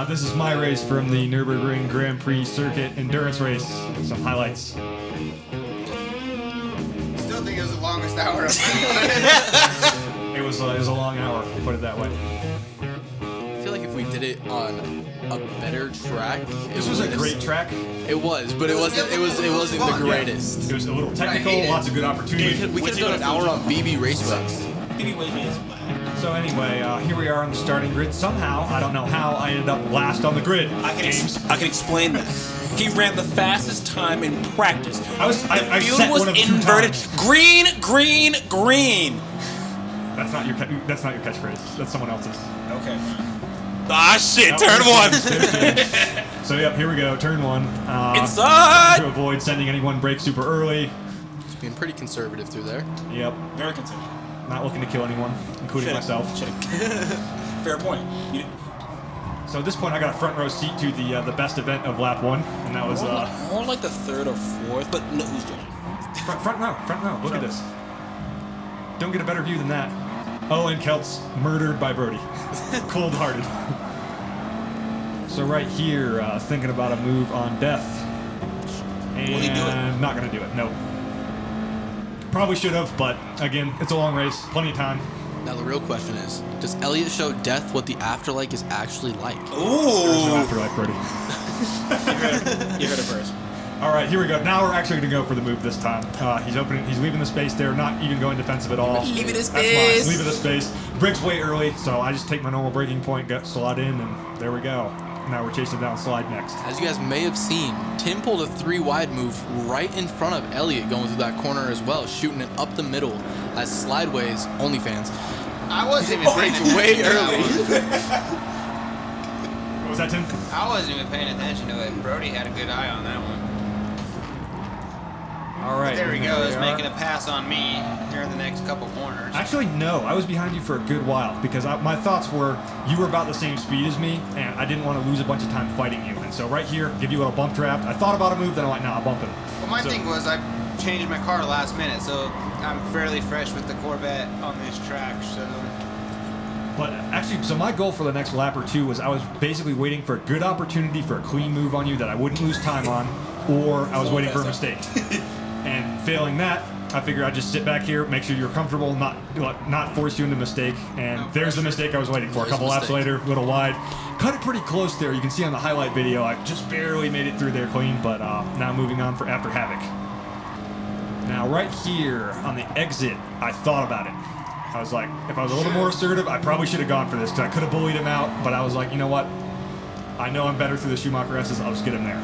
This is my race from the Nurburgring GP Circuit endurance race. Some highlights. Still think it was the longest hour of It was a long hour, put it that way. I feel like if we did it on a better track, This was a great track. It was, but it wasn't the greatest. It was a little technical, lots of good opportunities. We could have done an hour on BB Raceway. So anyway, here we are on the starting grid. Somehow, I don't know how, I ended up last on the grid. I can explain that. He ran the fastest time in practice. I field set was one of 2 inverted. times. Green, green, green. That's not your catchphrase. That's someone else's. Okay. Ah shit! Turn 1. So yep, here we go. Turn 1. Inside. To avoid sending anyone break super early. Just being pretty conservative through there. Yep. Very conservative. Not looking to kill anyone, including myself. Fair point. So at this point, I got a front row seat to the best event of lap 1, and that was more like the 3rd or 4th. But no, who's judging? front row. Look at this. Don't get a better view than that. Oh, and Kelt's murdered by Brody. Cold-hearted. So right here, thinking about a move on death. And Will he do it? Not going to do it, nope. Probably should have, but again, it's a long race. Plenty of time. Now the real question is, does Elliott show death what the afterlife is actually like? There's no Ooh. afterlife, Brody. You heard it first. All right, here we go. Now we're actually going to go for the move this time. He's leaving the space there, not even going defensive at all. Leaving the That's space. mine. Leaving the space. Brakes way early, so I just take my normal braking point, slot in, and there we go. Now we're chasing down slide next. As you guys may have seen, Tim pulled a 3-wide move right in front of Elliott going through that corner as well, shooting it up the middle as Slideways, OnlyFans. I wasn't even paying attention. Way early. What was that, Tim? I wasn't even paying attention to it. Brody had a good eye on that one. All right. There he and goes, we are. making a pass on me during the next couple corners. Actually, no. I was behind you for a good while because my thoughts were you were about the same speed as me, and I didn't want to lose a bunch of time fighting you. And so right here, give you a little bump draft. I thought about a move, then I'm like, nah, I'll bump it. Well, my thing was I changed my car last minute, so I'm fairly fresh with the Corvette on this track. So. But actually, so my goal for the next lap or 2 was I was basically waiting for a good opportunity for a clean move on you that I wouldn't lose time on, or I was waiting for a mistake. And failing that, I figured I'd just sit back here, make sure you're comfortable, not force you into a mistake. And there's the mistake I was waiting for. A couple laps later, a little wide. Cut it pretty close there. You can see on the highlight video, I just barely made it through there clean, but now moving on for after Havoc. Now right here on the exit, I thought about it. I was like, if I was a little more assertive, I probably should have gone for this because I could have bullied him out, but I was like, you know what? I know I'm better through the Schumacher S's, I'll just get him there.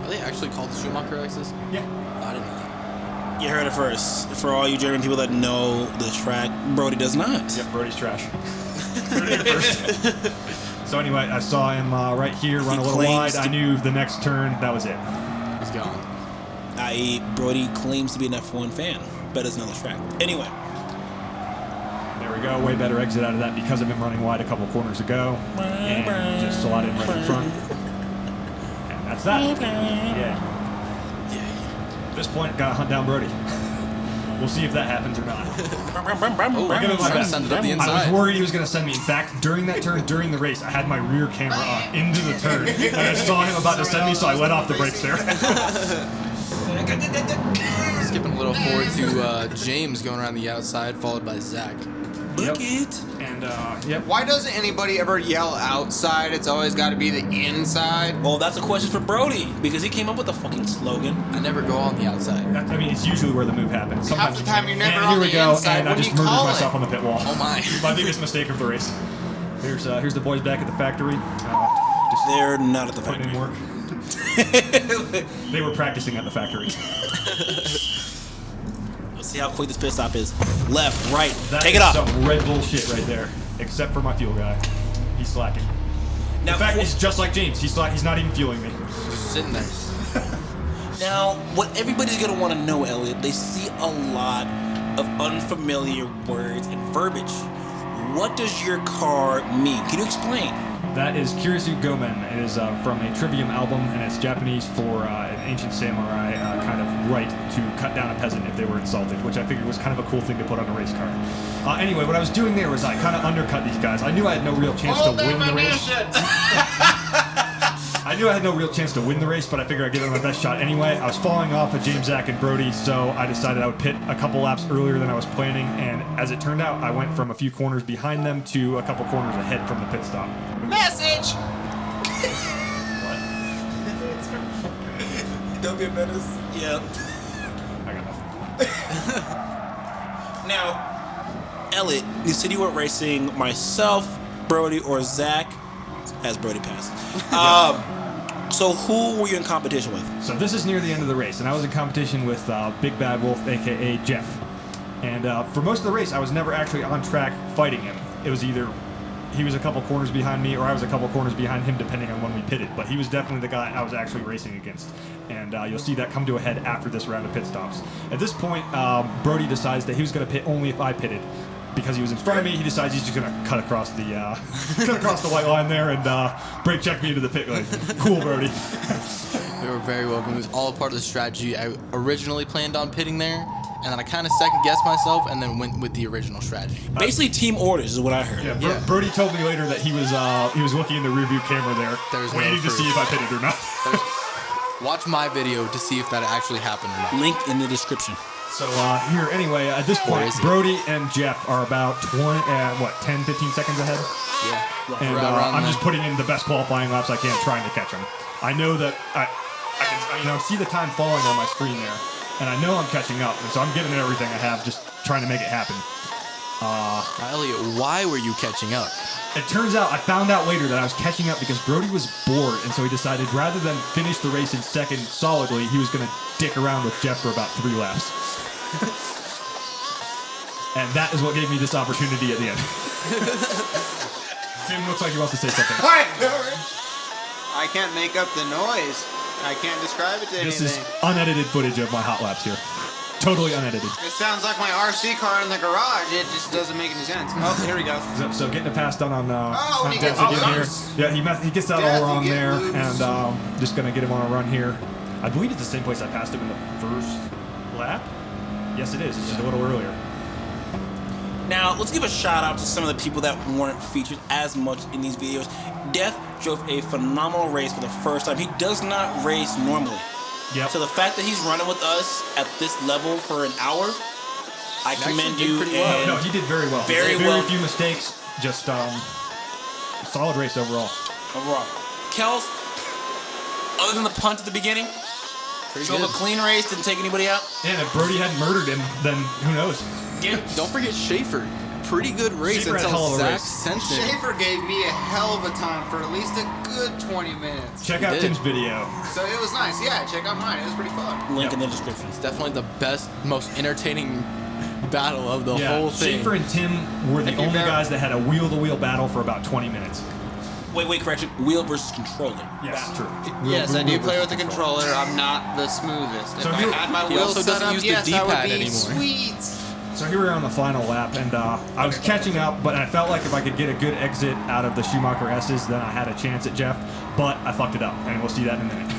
Are they actually called the Schumacher X's? Yeah. I didn't know that. You heard it first. For all you German people that know the track, Brody does not. Yep, Brody's trash. Heard it first. So anyway, I saw him right here run a little wide. I knew the next turn, that was it. He's gone. I.e., Brody claims to be an F1 fan, but doesn't know the track. Anyway. There we go, way better exit out of that because of him running wide a couple corners ago. And just slot in right in front. And that's that. Yeah. At this point, gotta hunt down Brody. We'll see if that happens or not. I give it my best. Send it up the I was inside. worried he was gonna send me. In fact, during that turn, during the race, I had my rear camera on into the turn. And I saw him about to send me, so I let off the brakes there. Skipping a little forward to James going around the outside, followed by Zach. Yep. And, yep. Why doesn't anybody ever yell outside? It's always got to be the inside. Well, that's a question for Brody because he came up with a fucking slogan. I never go on the outside. I mean, it's usually where the move happens. Sometimes Half the time you're never and on here we the go, inside. and I What do just you murdered call myself it? on the pit wall. Oh my. My biggest mistake of the race. Here's the boys back at the factory. Just They're not at the putting factory. in work. They were practicing at the factory. Let's see how quick this pit stop is. Left, right, That take is it off. some Red Bull shit right there. Except for my fuel guy. He's slacking. Now, In fact, he's just like James. He's not even fueling me. Just sitting there. Now, what everybody's gonna want to know, Elliott, they see a lot of unfamiliar words and verbiage. What does your car mean? Can you explain? That is Kirisu Gomen. It is from a Trivium album, and it's Japanese for an ancient samurai kind of right to cut down a peasant if they were insulted, which I figured was kind of a cool thing to put on a race car. Anyway, what I was doing there was I kind of undercut these guys. I knew I had no real chance to win the race. I knew I had no real chance to win the race, but I figured I'd give it my best shot anyway. I was falling off of James, Zach, and Brody, so I decided I would pit a couple laps earlier than I was planning, and as it turned out, I went from a few corners behind them to a couple corners ahead from the pit stop. Message! What? Don't be a menace. Yeah. I got nothing. Now, Elliott, you said you weren't racing myself, Brody, or Zach, as Brody passed. So who were you in competition with? So this is near the end of the race, and I was in competition with Big Bad Wolf, a.k.a. Jeff. And for most of the race, I was never actually on track fighting him. It was either he was a couple corners behind me, or I was a couple corners behind him, depending on when we pitted. But he was definitely the guy I was actually racing against. And you'll see that come to a head after this round of pit stops. At this point, Brody decides that he was going to pit only if I pitted. Because he was in front of me, he decides he's just going to cut across the white line there and brake check me into the pit lane. Cool, Brody. They were very welcome. It was all a part of the strategy. I originally planned on pitting there, and then I kind of second-guessed myself and then went with the original strategy. Basically, team orders is what I heard. Yeah, Yeah. Brody told me later that he was looking in the rearview camera there, There's no waiting to proof. see if I pitted or not. Watch my video to see if that actually happened or not. Link in the description. So here, anyway, at this Where point, is he? Brody and Jeff are about 10, 15 seconds ahead. Yeah. And Around I'm there. just putting in the best qualifying laps I can, trying to catch them. I know that I can see the time falling on my screen there, and I know I'm catching up, and so I'm giving it everything I have, just trying to make it happen. Elliott, why were you catching up? It turns out, I found out later that I was catching up because Brody was bored, and so he decided rather than finish the race in second solidly, he was going to dick around with Jeff for about 3 laps. And that is what gave me this opportunity at the end. Tim looks like he wants to say something. I can't make up the noise. I can't describe it to This anything. is unedited footage of my hot laps here. Totally unedited. It sounds like my RC car in the garage. It just doesn't make any sense. Oh, here we go. So getting a pass done on when he Death gets again here. loose. Yeah, he gets that Death, all wrong you get there, loose. and just gonna get him on a run here. I believe it's the same place I passed him in the first lap. Yes, it is. It's just a little earlier. Now, let's give a shout out to some of the people that weren't featured as much in these videos. Death drove a phenomenal race for the first time. He does not race normally. Yep. So the fact that he's running with us at this level for an hour, I commend did you. pretty well. And No, he did very well. Very well. few mistakes. Just solid race overall. overall. Kels, other than the punt at the beginning, Pretty drove a good. clean clean race, didn't take anybody out. Yeah, and if Brody hadn't murdered him, then who knows? Yeah. Don't forget Schaefer. Pretty good race Schaefer had a hell until of a Zach race. sent him. Schaefer gave me a hell of a time for at least a good 20 minutes. Check out did. Tim's video. So it was nice. Yeah, check out mine. It was pretty fun. Link Yep. in the description. It's definitely the best, most entertaining battle of the whole thing. Schaefer and Tim were the If you've only ever- guys that had a wheel-to-wheel battle for about 20 minutes. Wait, correction. Wheel versus controller. Yes, true. Yes, Wheel- I do wheel play with versus the controller. I'm not the smoothest. So if I you- had my he wheels also set doesn't up, use the yes, I would D-pad be anymore. sweet. So here we are on the final lap, and I was catching up, but I felt like if I could get a good exit out of the Schumacher S's, then I had a chance at Jeff, but I fucked it up, and we'll see that in a minute.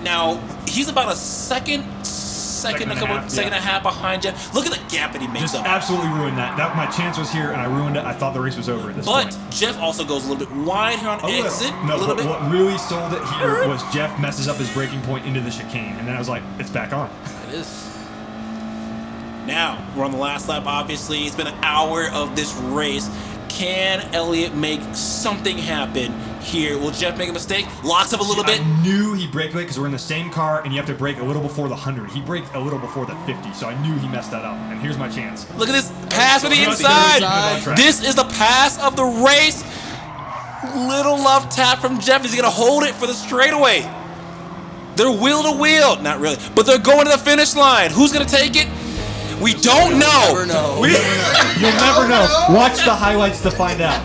Now, he's about a second and a half, second yeah. and a half behind Jeff. Look at the gap that he makes Just up. absolutely ruined that. My chance was here, and I ruined it. I thought the race was over at this But point. Jeff also goes a little bit wide here on exit. No, a little but bit. what really sold it here was Jeff messes up his braking point into the chicane, and then I was like, it's back on. It is. Now, we're on the last lap, obviously. It's been an hour of this race. Can Elliott make something happen here? Will Jeff make a mistake? Locks up a little bit. I knew he braked late because we're in the same car, and you have to brake a little before the 100. He braked a little before the 50, so I knew he messed that up. And here's my chance. Look at this pass for the Keep it inside. on track. This is the pass of the race. Little love tap from Jeff. He's going to hold it for the straightaway. They're wheel to wheel. Not really, but they're going to the finish line. Who's going to take it? We don't know. Never know. You'll never know. Watch the highlights to find out.